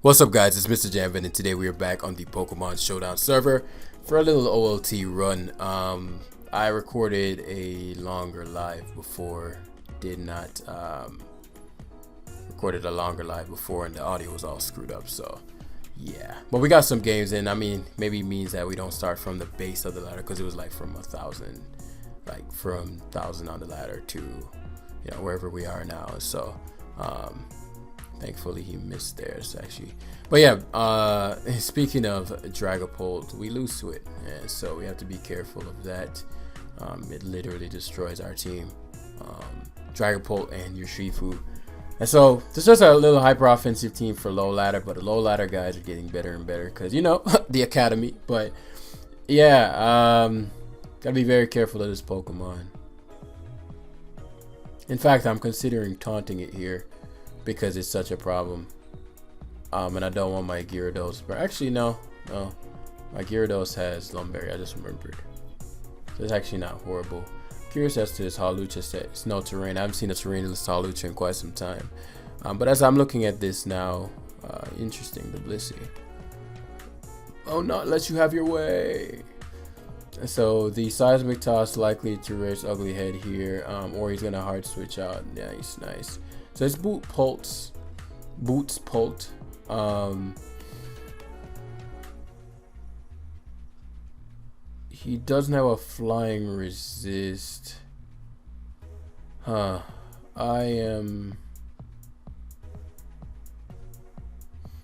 What's up guys, it's Mrjamvad and today we are back on the Pokemon Showdown server for a little OLT run. I recorded a longer live before, recorded a longer live before and the audio was all screwed up, so yeah. But we got some games in. I mean, maybe it means that we don't start from the base of the ladder because it was like from 1,000, like from 1,000 on the ladder to, you know, wherever we are now. So thankfully he missed theirs actually. But yeah, speaking of Dragapult, we lose to it, and so we have to be careful of that. It literally destroys our team, Dragapult and Urshifu. And so this is just a little hyper offensive team for low ladder, but the low ladder guys are getting better and better because, you know, the academy. But yeah, gotta be very careful of this Pokemon. In fact, I'm considering taunting it here because it's such a problem, and I don't want my Gyarados. But actually, no, my Gyarados has Lumberry. I just remembered, so it's actually not horrible. Curious as to this Hawlucha set. Snow terrain. I haven't seen a terrainless Hawlucha in quite some time. But as I'm looking at this now, interesting, the Blissey. Oh, not let you have your way. And so the Seismic Toss likely to rear its ugly head here, or he's gonna hard switch out. Nice, nice. So it's Boots Pult. He doesn't have a flying resist. I am.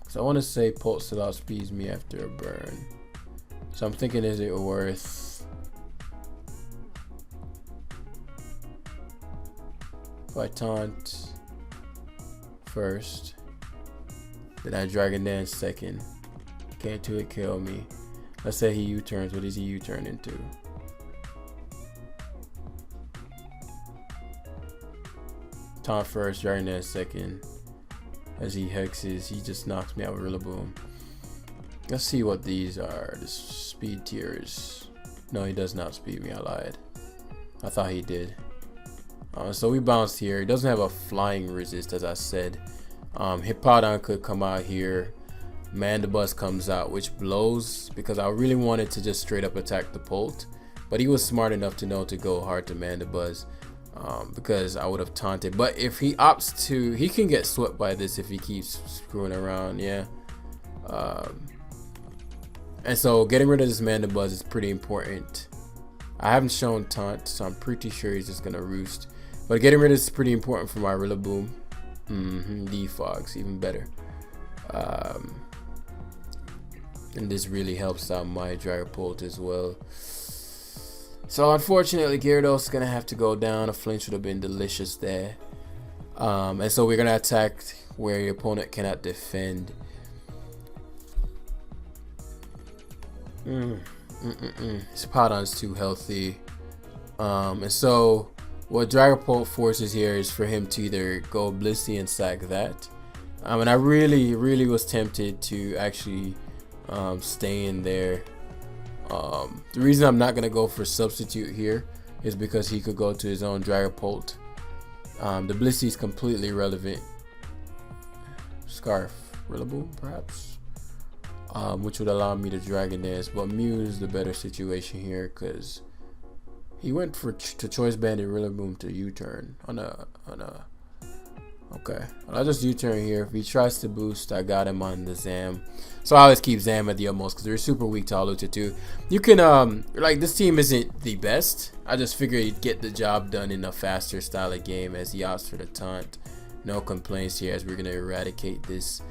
So I want to say Pult still outspeeds me after a burn. So I'm thinking, is it worth if I taunt first, then I Dragon Dance second? Can't do it, kill me. Let's say he U-turns. What does he U-turn into? Taunt first, Dragon Dance second. As he hexes, he just knocks me out with Rillaboom. Let's see what these are. The speed tiers. No, he does not speed me. I lied. I thought he did. So we bounced here. He doesn't have a flying resist, as I said. Hippowdon could come out here. Mandibuzz comes out, which blows because I really wanted to just straight up attack the Pult, but he was smart enough to know to go hard to Mandibuzz, because I would have taunted. But if he opts to, he can get swept by this if he keeps screwing around. Yeah. And so getting rid of this Mandibuzz is pretty important. I haven't shown taunt, so I'm pretty sure he's just gonna roost. But getting rid of this is pretty important for my Rillaboom. Defogs, even better. And this really helps out my Dragapult as well. So unfortunately, Gyarados is gonna have to go down. A flinch would have been delicious there. And so we're gonna attack where your opponent cannot defend. Hippowdon's too healthy. And so what Dragapult forces here is for him to either go Blissey and sack that. And I really was tempted to actually stay in there. The reason I'm not gonna go for substitute here is because he could go to his own Dragapult. The Blissey is completely irrelevant. Scarf, Rillaboom perhaps, which would allow me to Dragon Dance. But Mew is the better situation here because he went for to Choice Banded Rillaboom to U-turn on a. Okay, I'll just U-turn here. If he tries to boost, I got him on the Zam. So I always keep Zam at the utmost because they're super weak to Hawlucha too. You can, like, this team isn't the best. I just figured he'd get the job done in a faster style of game as he opts for the taunt. No complaints here as we're going to eradicate this.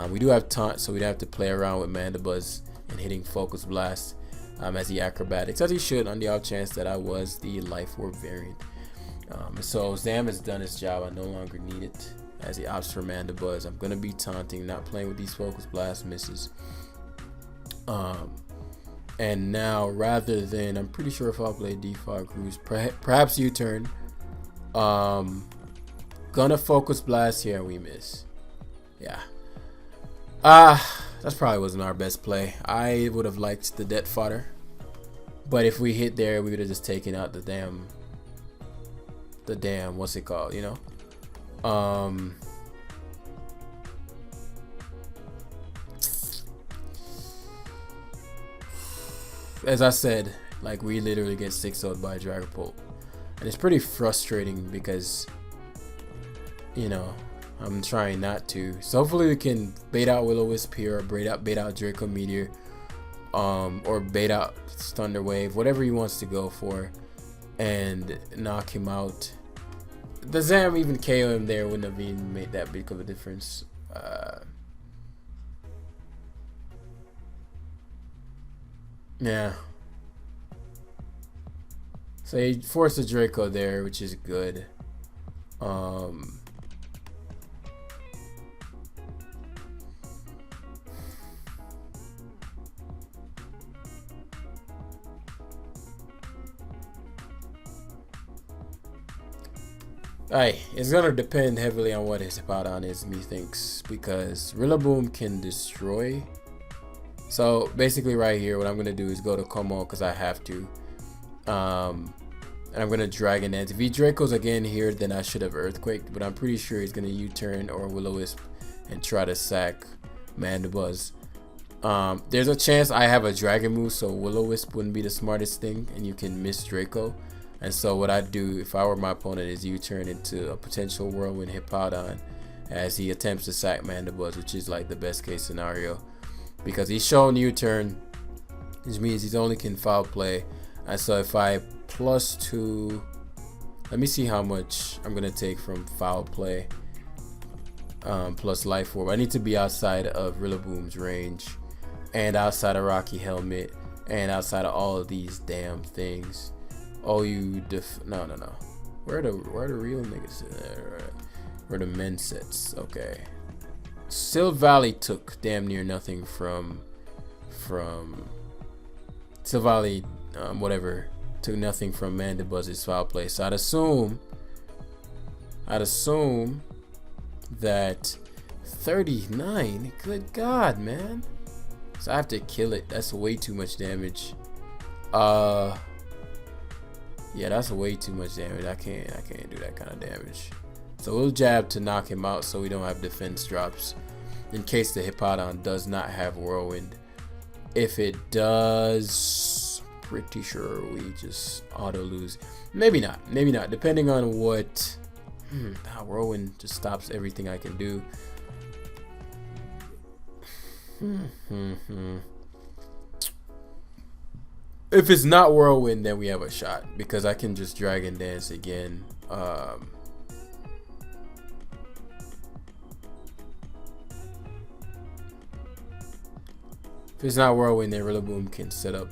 We do have taunt, so we'd have to play around with Mandibuzz and hitting Focus Blast as the acrobatics, as he should, on the off chance that I was the Life Orb variant. So Zam has done his job. I no longer need it as he opts for Mandibuzz. I'm gonna be taunting, not playing with these Focus Blast misses. And now rather than, I'm pretty sure if I'll play Defog Roost, perhaps U-turn. Gonna Focus Blast here and we miss. Yeah. That probably wasn't our best play. I would have liked the debt fodder, but if we hit there, we would have just taken out the damn what's it called, you know. as I said, like we literally get 6-0'd by Dragapult, and it's pretty frustrating because, you know, I'm trying not to. So hopefully we can bait out Will-O-Wisp here, or bait out Draco Meteor, or bait out Thunder Wave, whatever he wants to go for, and knock him out. The Zam even KO him there wouldn't have even made that big of a difference. Yeah. So he forced a Draco there, which is good. Alright, it's gonna depend heavily on what his Hippowdon is, methinks, because Rillaboom can destroy. So basically right here, what I'm gonna do is go to Como because I have to. And I'm gonna Dragon Dance. If he Dracos again here, then I should have Earthquaked, but I'm pretty sure he's gonna U-turn or Will-O-Wisp and try to sack Mandibuzz. There's a chance I have a Dragon move, so Will-O-Wisp wouldn't be the smartest thing, and you can miss Draco. And so what I'd do if I were my opponent is U-turn into a potential Whirlwind Hippowdon as he attempts to sack Mandibuzz, which is like the best case scenario, because he's shown U-turn, which means he's only can foul play. And so if I +2, let me see how much I'm gonna take from foul play, plus life orb. I need to be outside of Rillaboom's range, and outside of Rocky Helmet, and outside of all of these damn things. Oh, you no. Where are the real niggas? Where the men sets? Okay. Sil Valley took damn near nothing from Sil Valley, whatever, took nothing from Mandibuzz's foul play. So I'd assume that 39. Good God, man. So I have to kill it. That's way too much damage. Yeah, that's way too much damage. I can't do that kind of damage. So we'll jab to knock him out so we don't have defense drops in case the Hippowdon does not have Whirlwind. If it does, pretty sure we just auto lose. Maybe not, depending on what. Whirlwind just stops everything I can do. If it's not Whirlwind, then we have a shot because I can just Dragon Dance again. If it's not Whirlwind, then Rillaboom can set up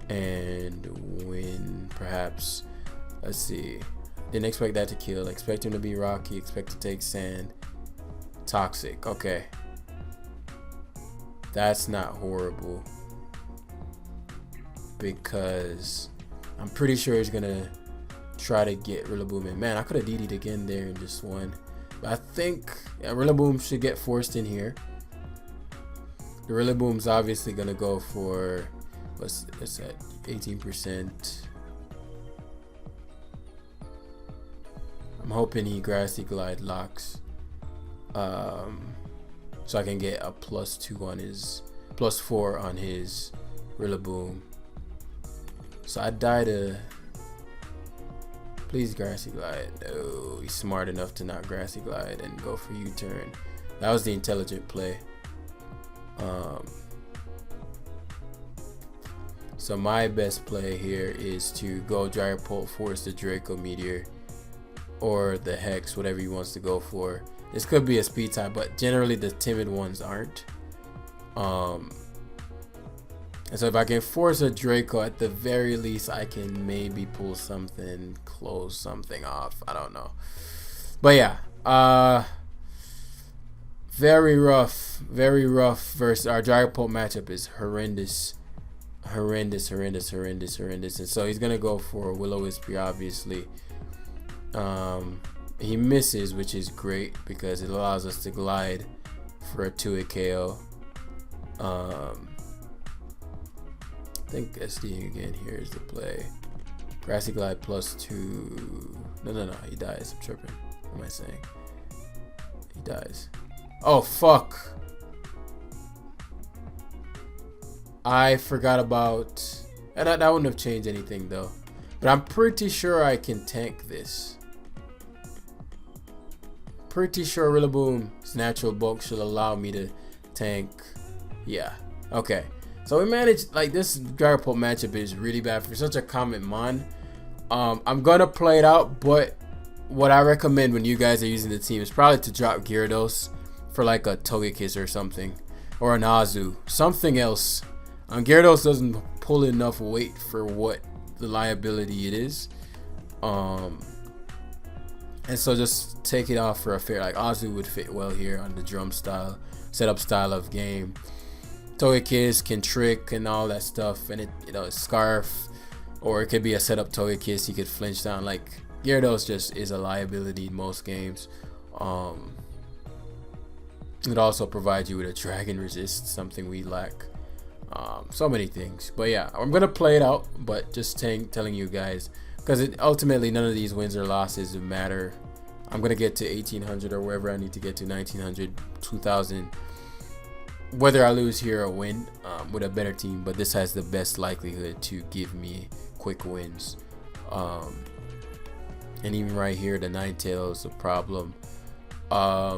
and win, perhaps. Let's see. Didn't expect that to kill. Expect him to be Rocky. Expect to take Sand. Toxic. Okay. That's not horrible, because I'm pretty sure he's gonna try to get Rillaboom in. Man, I could have DD'd again there and just won. But I think Rillaboom should get forced in here. The Rillaboom's obviously gonna go for what's that? 18%. I'm hoping he Grassy Glide locks, so I can get a +2 on his, +4 on his Rillaboom. So I die to, please Grassy Glide. No, he's smart enough to not Grassy Glide and go for U-turn. That was the intelligent play. So my best play here is to go Dragapult, force the Draco Meteor, or the Hex, whatever he wants to go for. This could be a speed type, but generally the timid ones aren't. And so if I can force a Draco, at the very least I can maybe pull something, close something off. I don't know, but yeah, very rough versus our Dragapult matchup is horrendous. And so he's gonna go for Will-O-Wisp here, obviously. He misses, which is great because it allows us to glide for a 2-hit KO. I think SD again here is the play. Grassy Glide +2. No, he dies. I'm tripping. What am I saying? He dies. Oh fuck. I forgot about, and that wouldn't have changed anything though. But I'm pretty sure I can tank this. Pretty sure Rillaboom's natural bulk should allow me to tank. Yeah. Okay. So we managed, like, this Dragapult matchup is really bad for such a common mon. I'm gonna play it out, but what I recommend when you guys are using the team is probably to drop Gyarados for like a Togekiss or something, or an Azu, something else. Gyarados doesn't pull enough weight for what the liability it is, and so just take it off for a fair. Like Azu would fit well here on the drum style, setup style of game. Togekiss can trick and all that stuff, and it's Scarf, or it could be a setup Togekiss. He could flinch down. Like Gyarados just is a liability in most games. It also provides you with a dragon resist, something we lack. So many things, but yeah, I'm gonna play it out, but just telling you guys, because ultimately none of these wins or losses matter. I'm gonna get to 1800 or wherever I need to get to, 1900, 2000, whether I lose here or win with a better team, but this has the best likelihood to give me quick wins. And even right here, the Ninetales a problem, but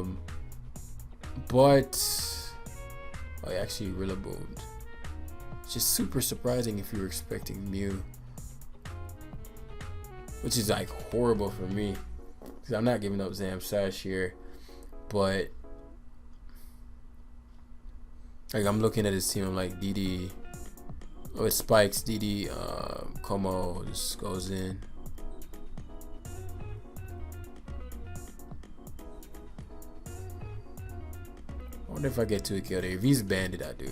I actually Rillaboom. Just super surprising if you were expecting Mew, which is like horrible for me because I'm not giving up Zam Sash here, but like I'm looking at his team, I'm like DD, oh it spikes, DD, Como just goes in. I wonder if I get to a kill there. If he's banded, I do.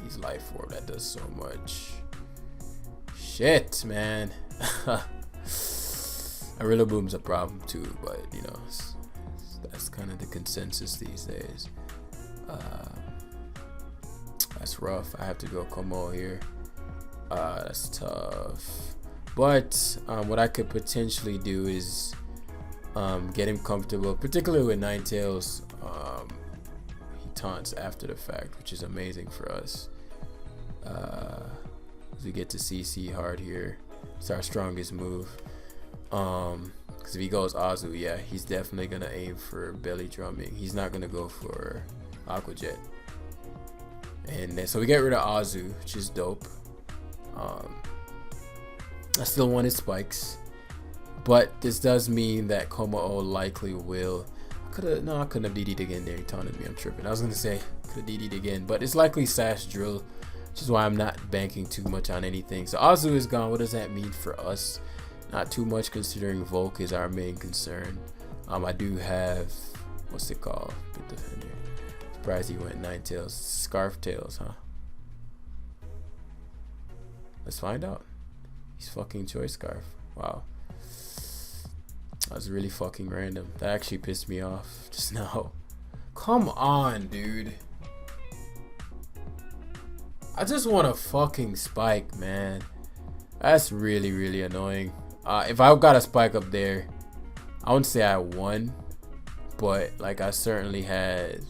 He's life orb, that does so much. Shit, man. A Rillaboom's a problem too, but you know, that's kind of the consensus these days. That's rough. I have to go Como here. That's tough. But what I could potentially do is get him comfortable, particularly with Ninetales. He taunts after the fact, which is amazing for us. We get to CC hard here. It's our strongest move. Because if he goes Azu, yeah, he's definitely gonna aim for belly drumming. He's not gonna go for Aqua Jet. And then, so we get rid of Azu, which is dope. I still want his spikes, but this does mean that Como likely will. I couldn't have DD'd again there. He taunted me. I'm tripping. I was gonna say could have DD'd again, but it's likely Sash Drill, which is why I'm not banking too much on anything. So Azu is gone. What does that mean for us? Not too much, considering Volk is our main concern. I do have, what's it called? Good defender. Surprised he went Ninetales. Scarf Tails, huh? Let's find out. He's fucking Choice Scarf. Wow. That was really fucking random. That actually pissed me off just now. Come on, dude. I just want a fucking spike, man. That's really, really annoying. If I got a spike up there, I wouldn't say I won, but like I certainly had.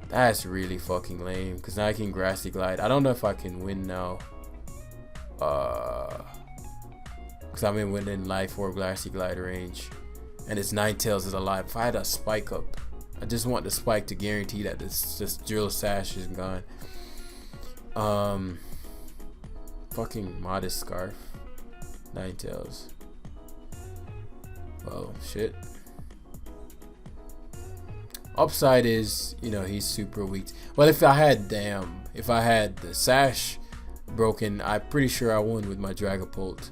That's really fucking lame, because now I can Grassy Glide. I don't know if I can win now. Because I'm in within Life Orb Grassy Glide range, and it's Ninetales is alive. If I had a spike up, I just want the spike to guarantee that this Drill Sash is gone. Fucking Modest Scarf. Ninetales. Well, shit. Upside is, you know, he's super weak. Well, if I had the Sash broken, I'm pretty sure I won with my Dragapult.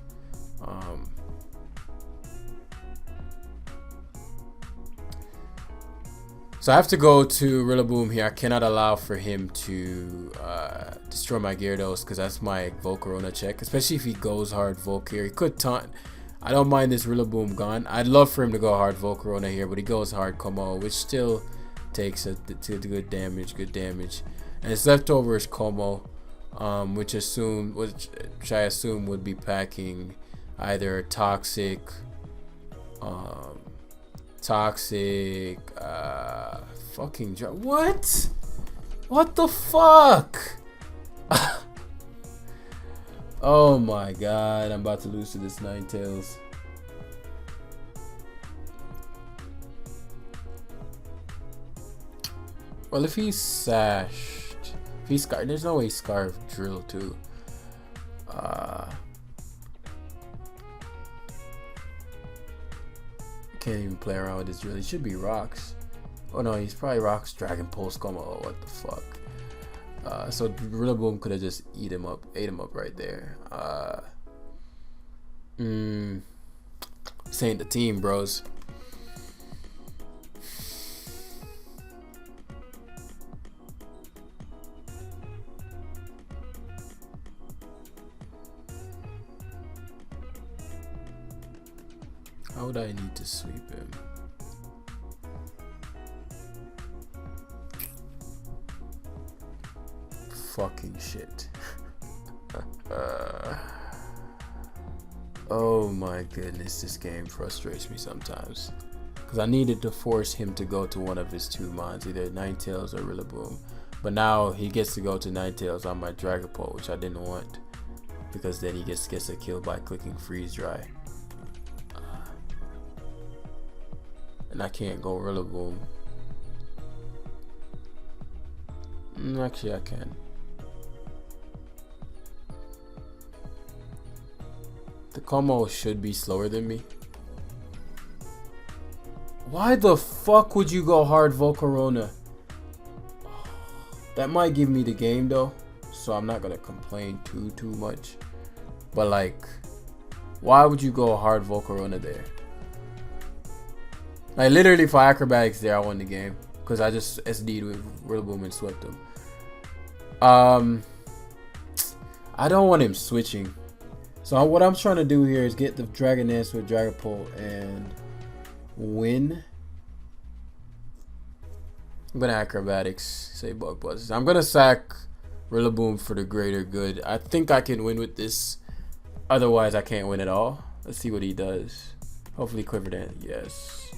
So I have to go to Rillaboom here. I cannot allow for him to destroy my Gyarados, because that's my Volcarona check, especially if he goes hard Volk here. He could taunt. I don't mind this Rillaboom gone. I'd love for him to go hard Volcarona here, but he goes hard Como, which still takes a good damage. And his leftover is Como, which I assume would be packing either toxic, fucking what? What the fuck? Oh my god, I'm about to lose to this Ninetales. Well, if he's sashed, if he's scarred, there's no way Scarf Drill too. Can't even play around with this drill. He should be rocks. Oh no, he's probably rocks. Dragapult, oh, what the fuck? So Rillaboom could have just ate him up right there. This ain't the team, bros. How would I need to sweep him? Fucking shit. Oh my goodness, this game frustrates me sometimes. Because I needed to force him to go to one of his two mons, either Ninetales or Rillaboom. But now he gets to go to Ninetales on my Dragapult, which I didn't want. Because then he gets a kill by clicking Freeze Dry. And I can't go Rillaboom. Actually, I can. The combo should be slower than me. Why the fuck would you go hard Volcarona? That might give me the game though, so I'm not gonna complain too much. But like, why would you go hard Volcarona there? Like literally for acrobatics there, I won the game because I just SD'd with Rillaboom and swept him. I don't want him switching. So what I'm trying to do here is get the Dragoness with Dragapult and win. I'm gonna acrobatics, say bug buzzes. I'm gonna sack Rillaboom for the greater good. I think I can win with this. Otherwise, I can't win at all. Let's see what he does. Hopefully, Quiver Dance. Yes.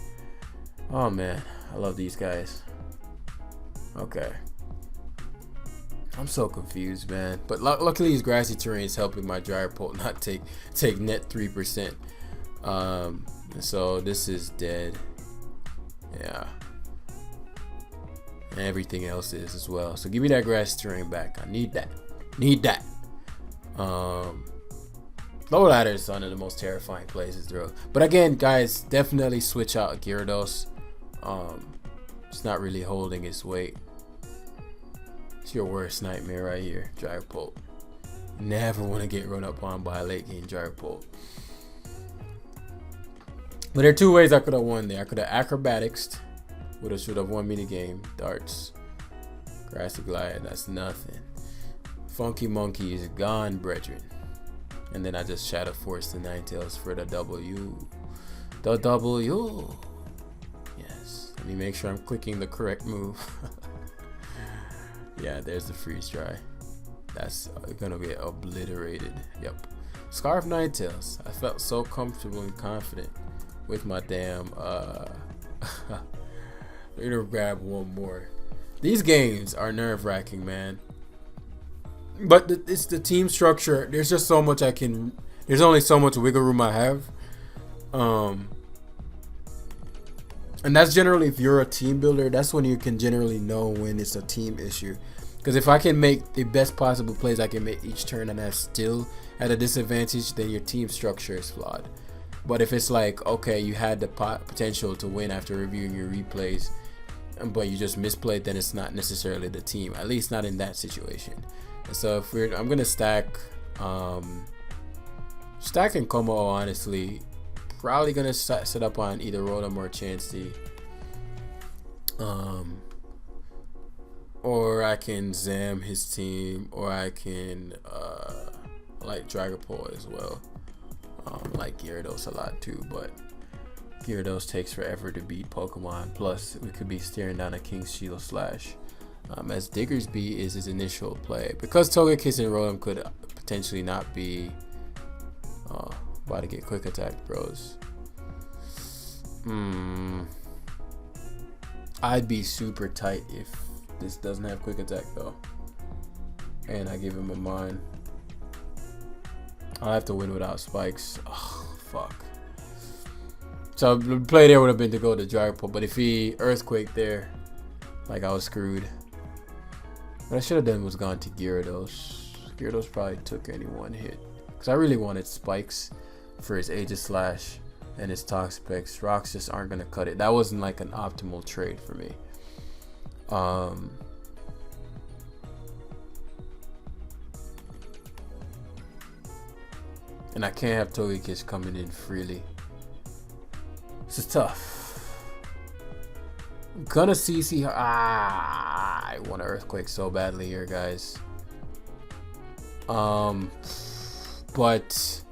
Oh man, I love these guys. Okay. I'm so confused, man. But luckily, his grassy terrain is helping my Dragapult not take net 3%. So this is dead. Yeah. And everything else is as well. So give me that grassy terrain back. I need that. Low ladder is one of the most terrifying places to throw. But again, guys, definitely switch out Gyarados. It's not really holding its weight. It's your worst nightmare right here, Dragapult. Never want to get run up on by a late game Dragapult. But there are two ways I could have won there. I could have acrobaticsed, which should have won me the game. Darts, Grassy Glide, that's nothing. Funky Monkey is gone, brethren. And then I just Shadow Force the Ninetales for the W. The W. Yes. Let me make sure I'm clicking the correct move. Yeah, there's the Freeze Dry. That's gonna get obliterated. Yep. Scarf Ninetales. I felt so comfortable and confident with my damn I'm gonna grab one more. These games are nerve-wracking, man. But it's the team structure. There's just so much there's only so much wiggle room I have. And that's generally, if you're a team builder, that's when you can generally know when it's a team issue. Because if I can make the best possible plays I can make each turn and I'm still at a disadvantage, then your team structure is flawed. But if it's like, okay, you had the potential to win after reviewing your replays, but you just misplayed, then it's not necessarily the team. At least not in that situation. And so if I'm gonna stack, stacking combo, honestly. Probably gonna set up on either Rotom or Chansey. Or I can Zam his team, or I can like Dragapult as well. Like Gyarados a lot too, but Gyarados takes forever to beat Pokemon. Plus, we could be staring down a King's Shield Slash. As Diggersby is his initial play, because Togekiss and Rotom could potentially not be. About to get quick attack, bros. I'd be super tight if This doesn't have quick attack though. And I give him a mine. I'll have to win without spikes. Oh, fuck. So the play there would have been to go to Dragapult, but if he Earthquake there, like, I was screwed. What I should have done was gone to Gyarados. Gyarados probably took any one hit. Because I really wanted spikes for his Aegislash and his Toxapex. Rocks just aren't going to cut it. That wasn't like an optimal trade for me. And I can't have Togekiss coming in freely. This is tough. I'm gonna CC her. I want an Earthquake so badly here, guys. But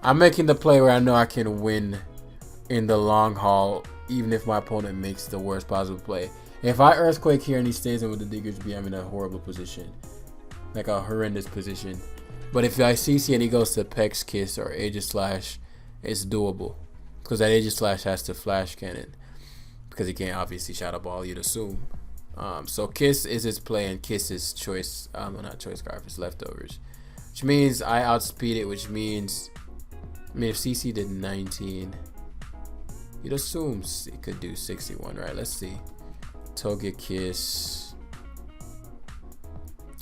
I'm making the play where I know I can win in the long haul, even if my opponent makes the worst possible play. If I Earthquake here and he stays in with the Digger's Bee, I'm in a horrible position. Like a horrendous position. But if I CC and he goes to Pex Kiss or Aegislash, it's doable. Because that Aegislash has to Flash Cannon. Because he can't obviously Shadow Ball, you'd assume. So Kiss is his play and Kiss is choice. Not choice scarf, it's leftovers. Which means I outspeed it, which means, I mean, if CC did 19, you'd assume it could do 61, right? Let's see. Togekiss.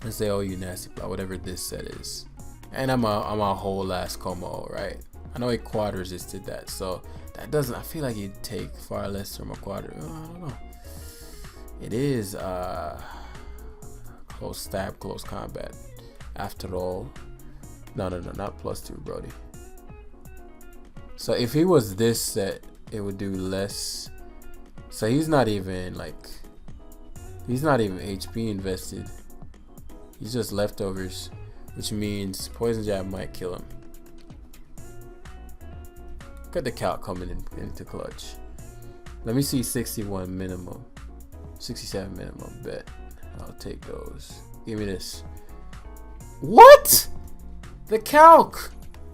Let's say, oh, you nasty blow, whatever this set is. And I'm a whole last Como, right? I know a quad resisted that, so that doesn't, I feel like you'd take far less from a quad. I don't know. It is close stab, close combat. After all, no, not +2, Brody. So if he was this set, it would do less. So he's not even like, he's not even HP invested. He's just leftovers, which means Poison Jab might kill him. Got the calc coming into clutch. Let me see 61 minimum, 67 minimum. Bet I'll take those. Give me this. What? The calc.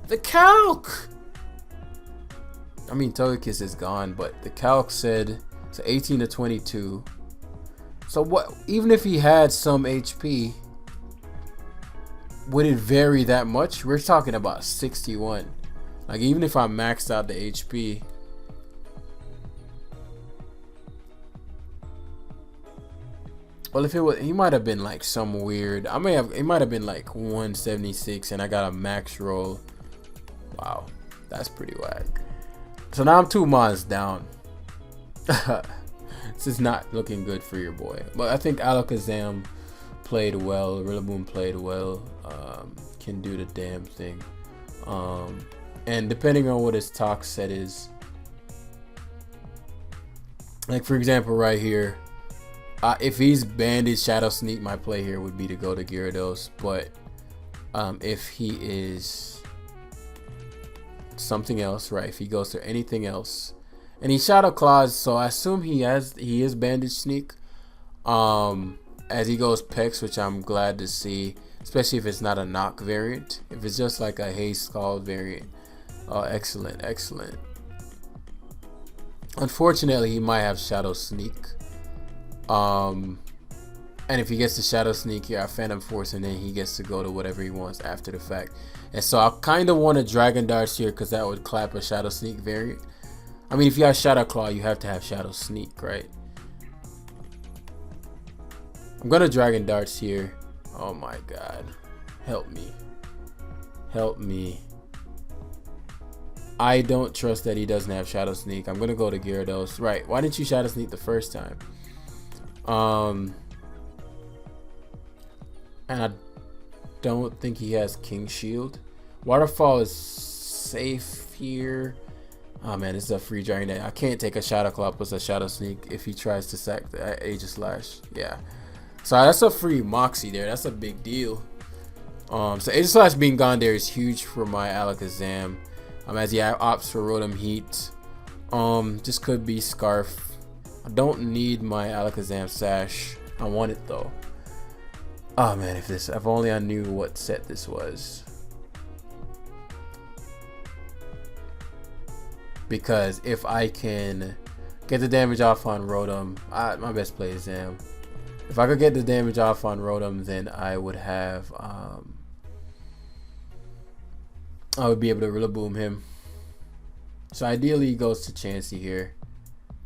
The calc. I mean, Togekiss is gone, but the calc said so 18 to 22. So what? Even if he had some HP, would it vary that much? We're talking about 61. Like, even if I maxed out the HP, well, if it was, he might have been like some weird. It might have been like 176, and I got a max roll. Wow, that's pretty whack. So now I'm 2 mons down. This is not looking good for your boy. But I think Alakazam played well. Rillaboom played well. Can do the damn thing. And depending on what his talk set is, like for example right here, if he's banded Shadow Sneak, my play here would be to go to Gyarados. But if he is something else, right, if he goes to anything else, and he Shadow Claws, so I assume he is banded Sneak as he goes Pex, which I'm glad to see, especially if it's not a knock variant. If it's just like a Haze Scald variant, oh, excellent. Unfortunately, he might have Shadow Sneak. And if he gets the Shadow Sneak here, I Phantom Force, and then he gets to go to whatever he wants after the fact. And so I kind of want a Dragon Darts here because that would clap a Shadow Sneak variant. I mean, if you have Shadow Claw, you have to have Shadow Sneak, right? I'm gonna Dragon Darts here. Oh my god. Help me. Help me. I don't trust that he doesn't have Shadow Sneak. I'm gonna go to Gyarados. Right, why didn't you Shadow Sneak the first time? And I don't think he has King Shield. Waterfall is safe here. Oh man, this is a free Dragon Day. I can't take a Shadow Claw plus a Shadow Sneak if he tries to sack the Aegislash. Yeah. So that's a free Moxie there. That's a big deal. So Aegislash being gone there is huge for my Alakazam. As he opts for Rotom Heat. This could be Scarf. I don't need my Alakazam Sash. I want it though. Oh man, if only I knew what set this was. Because if I can get the damage off on Rotom, my best play is Zam. If I could get the damage off on Rotom, then I would have I would be able to Rillaboom him. So ideally he goes to Chansey here.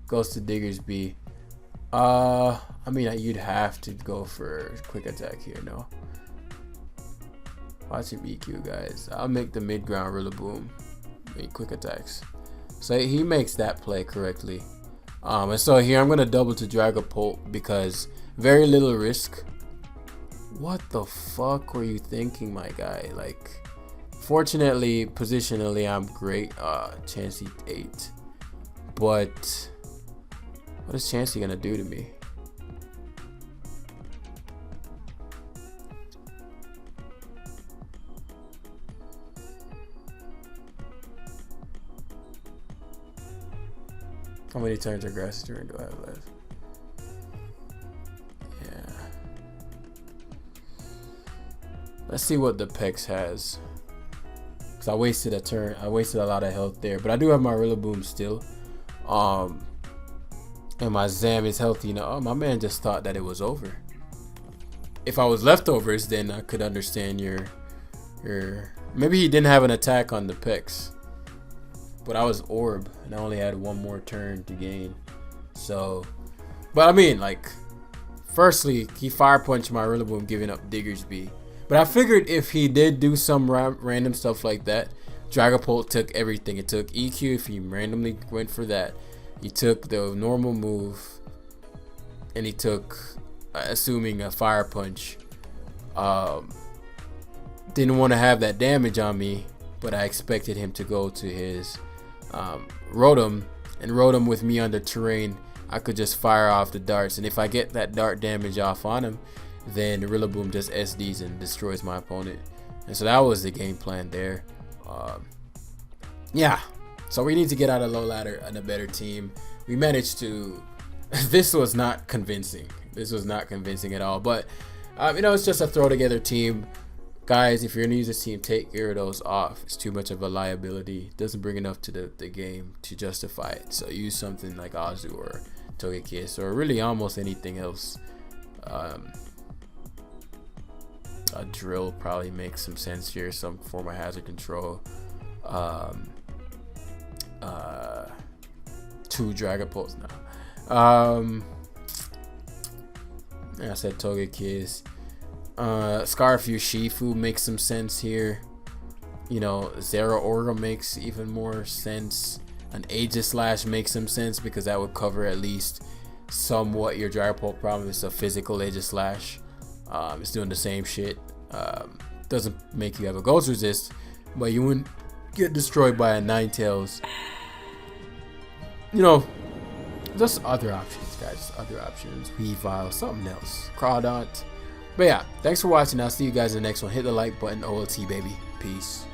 Goes to Diggersby. I mean, you'd have to go for quick attack here, no? Watch him EQ, guys. I'll make the mid-ground Rillaboom. Make quick attacks. So he makes that play correctly. And so here I'm going to double to Dragapult because very little risk. What the fuck were you thinking, my guy? Like, fortunately, positionally, I'm great. Chansey 8. But what is Chansey going to do to me? How many turns of grass turn do I have left? Yeah. Let's see what the Pex has. Cause I wasted a turn. I wasted a lot of health there, but I do have my Rillaboom still. And my Zam is healthy now. Oh, my man just thought that it was over. If I was leftovers, then I could understand your. Maybe he didn't have an attack on the Pex. But I was Orb, and I only had one more turn to gain. So, but I mean, like, firstly, he Fire Punched my Rillaboom, giving up Diggersby. But I figured if he did do some random stuff like that, Dragapult took everything. It took EQ if he randomly went for that. He took the normal move, and he took, assuming a Fire Punch. Didn't want to have that damage on me, but I expected him to go to his Rotom, and Rotom with me on the terrain, I could just fire off the darts, and if I get that dart damage off on him, then the Rillaboom just SDs and destroys my opponent. And so that was the game plan there. Yeah, so we need to get out of low ladder and a better team. We managed to. This was not convincing. This was not convincing at all, but you know, it's just a throw together team. Guys, if you're gonna use this team, take Gyarados off. It's too much of a liability. It doesn't bring enough to the game to justify it. So use something like Azu or Togekiss or really almost anything else. A drill probably makes some sense here. Some form of hazard control. 2 Dragapults now. I said Togekiss. Scarfew Shifu makes some sense here. You know, Zeraora makes even more sense. An Aegislash makes some sense because that would cover at least somewhat your Dragapult problem. It's a physical Aegislash. It's doing the same shit. Doesn't make you have a Ghost Resist, but you wouldn't get destroyed by a Ninetales. You know, just other options, guys. Just other options. Weavile, something else. Crawdont. But yeah, thanks for watching. I'll see you guys in the next one. Hit the like button. OLT, baby. Peace.